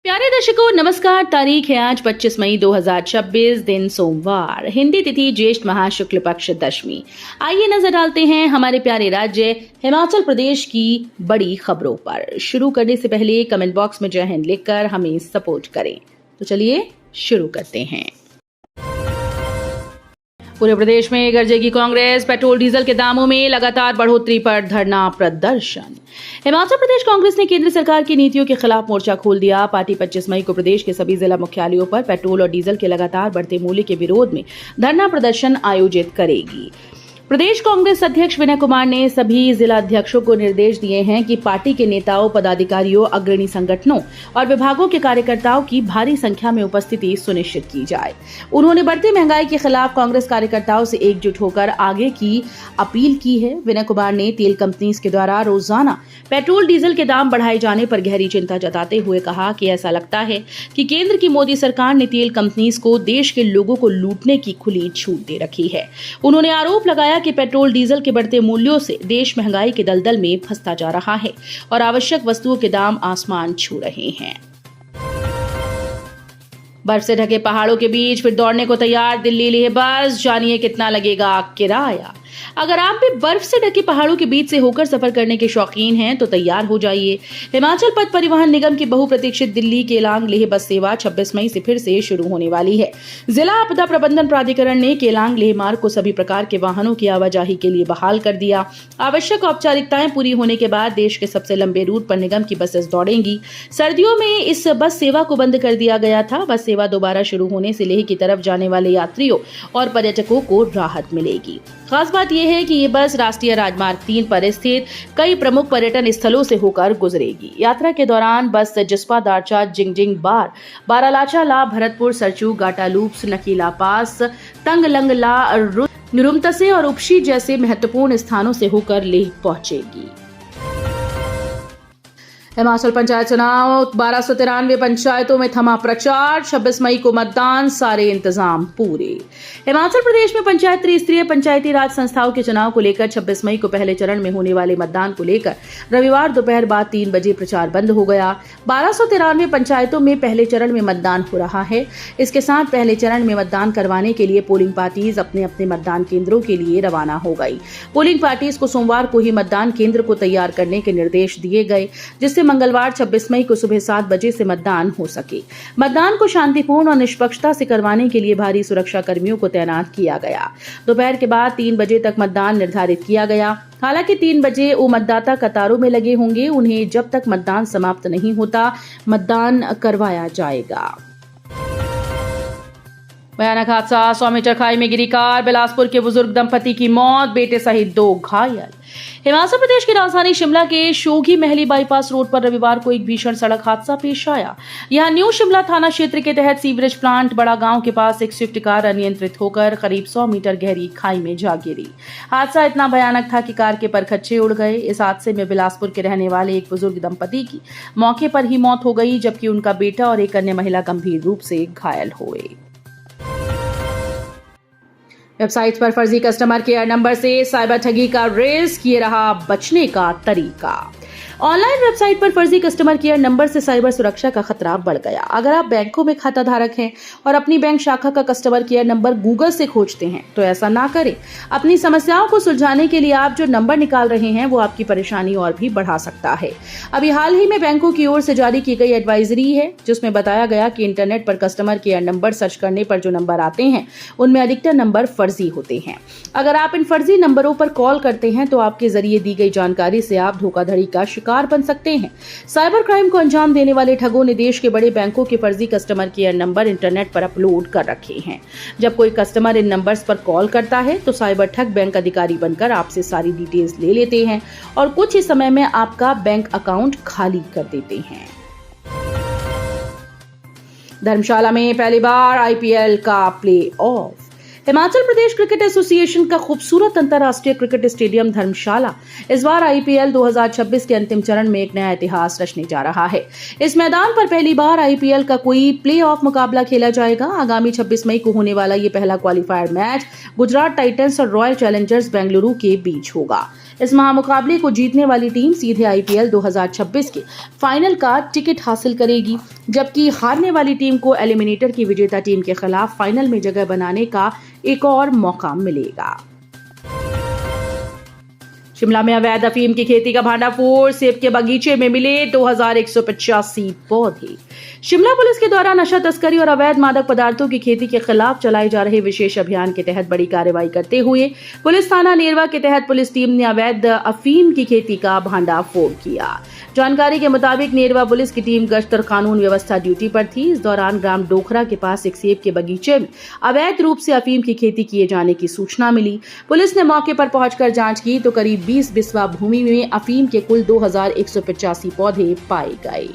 प्यारे दर्शकों नमस्कार। तारीख है आज 25 मई 2026, दिन सोमवार, हिंदी तिथि ज्येष्ठ माह शुक्ल पक्ष दशमी। आइए नजर डालते हैं हमारे प्यारे राज्य हिमाचल प्रदेश की बड़ी खबरों पर। शुरू करने से पहले कमेंट बॉक्स में जय हिंद लिखकर हमें सपोर्ट करें। तो चलिए शुरू करते हैं। पूरे प्रदेश में गरजेगी कांग्रेस, पेट्रोल डीजल के दामों में लगातार बढ़ोतरी पर धरना प्रदर्शन। हिमाचल प्रदेश कांग्रेस ने केंद्र सरकार की नीतियों के खिलाफ मोर्चा खोल दिया। पार्टी 25 मई को प्रदेश के सभी जिला मुख्यालयों पर पेट्रोल और डीजल के लगातार बढ़ते मूल्य के विरोध में धरना प्रदर्शन आयोजित करेगी। प्रदेश कांग्रेस अध्यक्ष विनय कुमार ने सभी जिला अध्यक्षों को निर्देश दिए हैं कि पार्टी के नेताओं, पदाधिकारियों, अग्रणी संगठनों और विभागों के कार्यकर्ताओं की भारी संख्या में उपस्थिति सुनिश्चित की जाए। उन्होंने बढ़ती महंगाई के खिलाफ कांग्रेस कार्यकर्ताओं से एकजुट होकर आगे की अपील की है। विनय कुमार ने तेल कंपनीज के द्वारा रोजाना पेट्रोल डीजल के दाम बढ़ाए जाने पर गहरी चिंता जताते हुए कहा कि ऐसा लगता है कि केंद्र की मोदी सरकार ने तेल कंपनीज को देश के लोगों को लूटने की खुली छूट दे रखी है। उन्होंने आरोप लगाया कि पेट्रोल डीजल के बढ़ते मूल्यों से देश महंगाई के दलदल में फंसता जा रहा है और आवश्यक वस्तुओं के दाम आसमान छू रहे हैं। बर्फ से ढके पहाड़ों के बीच फिर दौड़ने को तैयार दिल्ली लेह बस, जानिए कितना लगेगा किराया। अगर आप भी बर्फ से ढके पहाड़ों के बीच से होकर सफर करने के शौकीन हैं तो तैयार हो जाइए। हिमाचल पथ परिवहन निगम की बहुप्रतीक्षित दिल्ली केलांग लेह बस सेवा 26 मई से फिर से शुरू होने वाली है। जिला आपदा प्रबंधन प्राधिकरण ने केलांग लेह मार्ग को सभी प्रकार के वाहनों की आवाजाही के लिए बहाल कर दिया। आवश्यक औपचारिकताएं पूरी होने के बाद देश के सबसे लंबे रूट पर निगम की बसेस दौड़ेंगी। सर्दियों में इस बस सेवा को बंद कर दिया गया था। बस सेवा दोबारा शुरू होने से लेह की तरफ जाने वाले यात्रियों और पर्यटकों को राहत मिलेगी। खास बात यह है कि ये बस राष्ट्रीय राजमार्ग 3 पर स्थित कई प्रमुख पर्यटन स्थलों से होकर गुजरेगी। यात्रा के दौरान बस जिस्पा, दारचा, जिंगजिंग बार, बारालाचा ला, भरतपुर, सरचू, गाटालूप्स, नकीला पास, तंगलंगला, रुमतसे और उपशी जैसे महत्वपूर्ण स्थानों से होकर लेह पहुंचेगी। हिमाचल पंचायत चुनाव, 1293 पंचायतों में थमा प्रचार, 26 मई को मतदान, सारे इंतजाम पूरे। हिमाचल प्रदेश में पंचायत त्रिस्तरीय पंचायती राज संस्थाओं के चुनाव को लेकर 26 मई को पहले चरण में होने वाले मतदान को लेकर रविवार दोपहर बाद 3 बजे प्रचार बंद हो गया। 1293 पंचायतों में पहले चरण में मतदान हो रहा है। इसके साथ पहले चरण में मतदान करवाने के लिए पोलिंग पार्टीज अपने अपने मतदान केंद्रों के लिए रवाना हो गई। पोलिंग पार्टीज को सोमवार को ही मतदान केंद्र को तैयार करने के निर्देश दिए गए, जिससे मंगलवार 26 मई को सुबह 7 बजे से मतदान हो सके। मतदान को शांतिपूर्ण और निष्पक्षता से करवाने के लिए भारी सुरक्षा कर्मियों को तैनात किया गया। दोपहर के बाद 3 बजे तक मतदान निर्धारित किया गया। हालांकि 3 बजे वो मतदाता कतारों में लगे होंगे। उन्हें जब तक मतदान समाप्त नहीं होता मतदान करवाया जाएगा। भयानक हादसा, 100 मीटर खाई में गिरी कार, बिलासपुर के बुजुर्ग दंपति की मौत, बेटे सहित 2 घायल। हिमाचल प्रदेश की राजधानी शिमला के शोघी महली बाईपास रोड पर रविवार को एक भीषण सड़क हादसा पेश आया। यहां न्यू शिमला थाना क्षेत्र के तहत सीवरेज प्लांट बड़ा गांव के पास एक स्विफ्ट कार अनियंत्रित होकर करीब 100 मीटर गहरी खाई में जा गिरी। हादसा इतना भयानक था कि कार के परखच्चे उड़ गए। इस हादसे में बिलासपुर के रहने वाले एक बुजुर्ग दंपति की मौके पर ही मौत हो गई, जबकि उनका बेटा और एक अन्य महिला गंभीर रूप से घायल हुए। वेबसाइट पर फर्जी कस्टमर केयर नंबर से साइबर ठगी का रिस्क, ये रहा बचने का तरीका। ऑनलाइन वेबसाइट पर फर्जी कस्टमर केयर नंबर से साइबर सुरक्षा का खतरा बढ़ गया। अगर आप बैंकों में खाता धारक हैं और अपनी बैंक शाखा का कस्टमर केयर नंबर गूगल से खोजते हैं तो ऐसा ना करें। अपनी समस्याओं को सुलझाने के लिए आप जो नंबर निकाल रहे हैं वो आपकी परेशानी और भी बढ़ा सकता है। अभी हाल ही में बैंकों की ओर से जारी की गई एडवाइजरी है, जिसमें बताया गया कि इंटरनेट पर कस्टमर केयर नंबर सर्च करने पर जो नंबर आते हैं उनमें अधिकतर नंबर फर्जी होते हैं। अगर आप इन फर्जी नंबरों पर कॉल करते हैं तो आपके जरिए दी गई जानकारी से आप धोखाधड़ी का शिकार बन सकते हैं। साइबर क्राइम को अंजाम देने वाले ठगों ने देश के बड़े बैंकों के फर्जी कस्टमर केयर नंबर इंटरनेट पर अपलोड कर रखे हैं। जब कोई कस्टमर इन नंबर्स पर कॉल करता है तो साइबर ठग बैंक अधिकारी बनकर आपसे सारी डिटेल्स ले लेते हैं और कुछ ही समय में आपका बैंक अकाउंट खाली कर देते हैं। धर्मशाला में पहली बार आईपीएल का play of. Himachal Pradesh cricket association का खूबसूरत अंतर्राष्ट्रीय क्रिकेट स्टेडियम धर्मशाला इस बार आईपीएल 2026 के अंतिम चरण में एक नया इतिहास रचने जा रहा है। इस मैदान पर पहली बार आईपीएल का कोई प्ले ऑफ मुकाबला खेला जाएगा। आगामी 26 मई को होने वाला ये पहला क्वालिफायर मैच गुजरात टाइटंस और रॉयल चैलेंजर्स बेंगलुरु के बीच होगा। इस महामुकाबले को जीतने वाली टीम सीधे IPL 2026 के फाइनल का टिकट हासिल करेगी, जबकि हारने वाली टीम को एलिमिनेटर की विजेता टीम के खिलाफ फाइनल में जगह बनाने का एक और मौका मिलेगा। शिमला में अवैध अफीम की खेती का भांडाफोड़, सेब के बगीचे में मिले 2185 पौधे। शिमला पुलिस के द्वारा नशा तस्करी और अवैध मादक पदार्थों की खेती के खिलाफ चलाए जा रहे विशेष अभियान के तहत बड़ी कार्रवाई करते हुए पुलिस थाना नेरवा के तहत पुलिस टीम ने अवैध अफीम की खेती का भांडाफोड़ किया। जानकारी के मुताबिक नेरवा पुलिस की टीम गश्त और कानून व्यवस्था ड्यूटी पर थी। इस दौरान ग्राम डोखरा के पास एक सेब के बगीचे में अवैध रूप से अफीम की खेती किए जाने की सूचना मिली। पुलिस ने मौके पर पहुंचकर जांच की तो करीब 20 बिस्वा भूमि में अफीम के कुल 2185 पौधे पाए गए।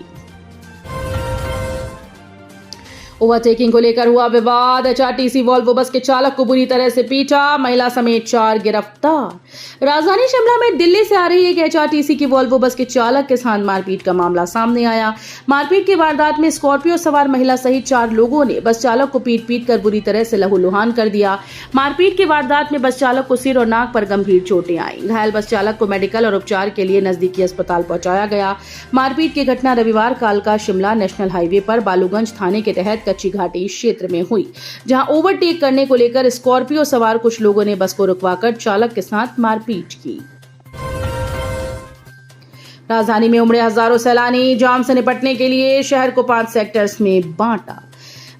ओवरटेकिंग को लेकर हुआ विवाद, HRTC वॉल्वो बस के चालक को बुरी तरह से पीटा, महिला समेत 4 गिरफ्तार। राजधानी शिमला में दिल्ली से आ रही एक HRTC की वॉल्वो बस के चालक के साथ मारपीट का मामला सामने आया। मारपीट की वारदात में स्कॉर्पियो सवार महिला सहित 4 लोगों ने बस चालक को पीट कर बुरी तरह से लहूलुहान कर दिया। मारपीट की वारदात में बस चालक को सिर और नाक पर गंभीर चोटें आईं। घायल बस चालक को मेडिकल और उपचार के लिए नजदीकी अस्पताल पहुंचाया गया। मारपीट की घटना रविवार कालका शिमला नेशनल हाईवे पर बालूगंज थाने के तहत कच्ची घाटी क्षेत्र में हुई, जहां ओवरटेक करने को लेकर स्कॉर्पियो सवार कुछ लोगों ने बस को रुकवाकर चालक के साथ मारपीट की। राजधानी में उमड़े हजारों सैलानी, जाम से निपटने के लिए शहर को 5 सेक्टर्स में बांटा।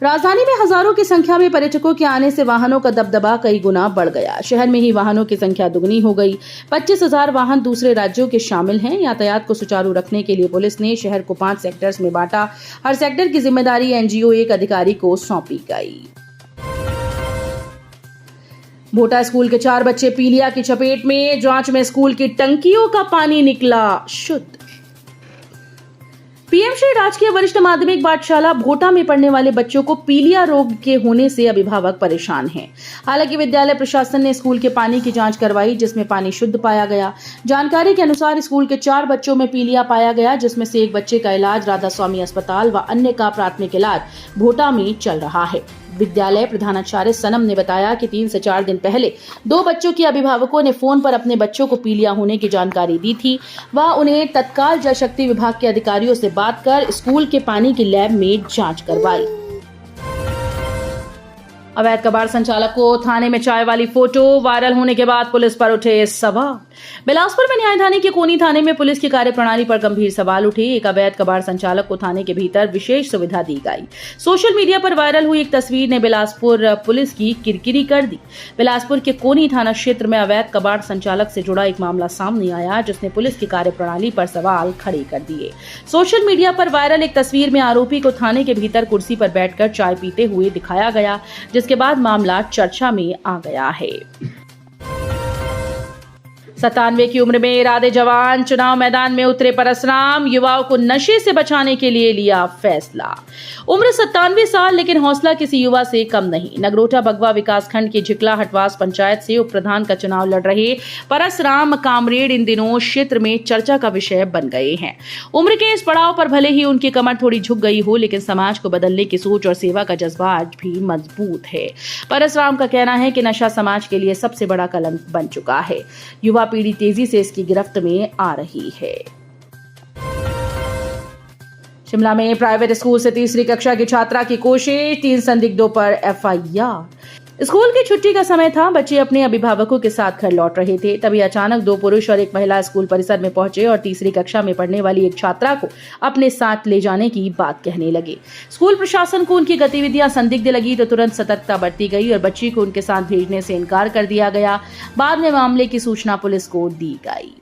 राजधानी में हजारों की संख्या में पर्यटकों के आने से वाहनों का दबदबा कई गुना बढ़ गया। शहर में ही वाहनों की संख्या दुगनी हो गई। 25,000 वाहन दूसरे राज्यों के शामिल हैं। यातायात को सुचारू रखने के लिए पुलिस ने शहर को 5 सेक्टर्स में बांटा। हर सेक्टर की जिम्मेदारी NGO एक अधिकारी को सौंपी गई। भोटा स्कूल के 4 बच्चे पीलिया की चपेट में, जांच में स्कूल की टंकियों का पानी निकला शुद्ध। PM श्री राजकीय वरिष्ठ माध्यमिक पाठशाला भोटा में पढ़ने वाले बच्चों को पीलिया रोग के होने से अभिभावक परेशान हैं। हालांकि विद्यालय प्रशासन ने स्कूल के पानी की जांच करवाई, जिसमें पानी शुद्ध पाया गया। जानकारी के अनुसार स्कूल के 4 बच्चों में पीलिया पाया गया, जिसमें से एक बच्चे का इलाज राधा स्वामी अस्पताल व अन्य का प्राथमिक इलाज भोटा में चल रहा है। विद्यालय प्रधानाचार्य सनम ने बताया कि 3 से 4 दिन पहले 2 बच्चों के अभिभावकों ने फोन पर अपने बच्चों को पीलिया होने की जानकारी दी थी। वह उन्हें तत्काल जल शक्ति विभाग के अधिकारियों से बात कर स्कूल के पानी की लैब में जांच करवाई। अवैध कबाड़ संचालक को थाने में चाय वाली फोटो वायरल होने के बाद पुलिस पर उठे सवाल। बिलासपुर में न्यायधानी के कोनी थाने में पुलिस की कार्यप्रणाली पर गंभीर सवाल उठे। एक अवैध कबाड़ संचालक को थाने के भीतर विशेष सुविधा दी गई। सोशल मीडिया पर वायरल हुई एक तस्वीर ने बिलासपुर पुलिस की किरकिरी कर दी। बिलासपुर के कोनी थाना क्षेत्र में अवैध कबाड़ संचालक से जुड़ा एक मामला सामने आया, जिसने पुलिस की कार्यप्रणाली पर सवाल खड़े कर दिए। सोशल मीडिया पर वायरल एक तस्वीर में आरोपी को थाने के भीतर कुर्सी पर बैठकर चाय पीते हुए दिखाया गया, जिसके बाद मामला चर्चा में आ गया है। 97 की उम्र में इरादे जवान, चुनाव मैदान में उतरे परसराम, युवाओं को नशे से बचाने के लिए लिया फैसला। उम्र 97 साल, लेकिन हौसला किसी युवा से कम नहीं। नगरोटा बगवा विकासखंड की झिकला हटवास पंचायत से उप प्रधान का चुनाव लड़ रहे परसराम कामरेड इन दिनों क्षेत्र में चर्चा का विषय बन गए हैं। उम्र के इस पड़ाव पर भले ही उनकी कमर थोड़ी झुक गई हो, लेकिन समाज को बदलने की सोच और सेवा का जज्बा आज भी मजबूत है। परसराम का कहना है कि नशा समाज के लिए सबसे बड़ा कलंक बन चुका है। युवा पीढ़ी तेजी से इसकी गिरफ्त में आ रही है। शिमला में प्राइवेट स्कूल से 3री कक्षा की छात्रा की कोशिश, 3 संदिग्धों पर FIR। स्कूल की छुट्टी का समय था, बच्चे अपने अभिभावकों के साथ घर लौट रहे थे। तभी अचानक 2 पुरुष और एक महिला स्कूल परिसर में पहुंचे और 3री कक्षा में पढ़ने वाली एक छात्रा को अपने साथ ले जाने की बात कहने लगे। स्कूल प्रशासन को उनकी गतिविधियां संदिग्ध लगी तो तुरंत सतर्कता बरती गई और बच्ची को उनके साथ भेजने से इनकार कर दिया गया। बाद में मामले की सूचना पुलिस को दी गई।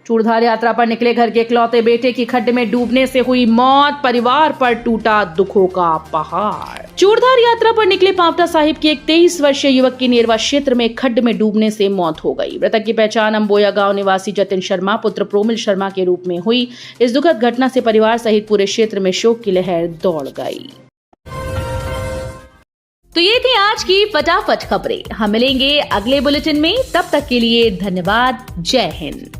चूड़धार यात्रा पर निकले घर के इकलौते बेटे की खड्डे में डूबने से हुई मौत, परिवार पर टूटा दुखों का पहाड़। चूड़धार यात्रा पर निकले पावटा साहिब के एक 23 वर्षीय युवक की नेरवा क्षेत्र में खड्ड में डूबने से मौत हो गई। मृतक की पहचान अंबोया गांव निवासी जतिन शर्मा पुत्र प्रोमिल शर्मा के रूप में हुई। इस दुखद घटना से परिवार सहित पूरे क्षेत्र में शोक की लहर दौड़ गई। तो ये थी आज की फटाफट खबरें। हम मिलेंगे अगले बुलेटिन में, तब तक के लिए धन्यवाद। जय हिंद।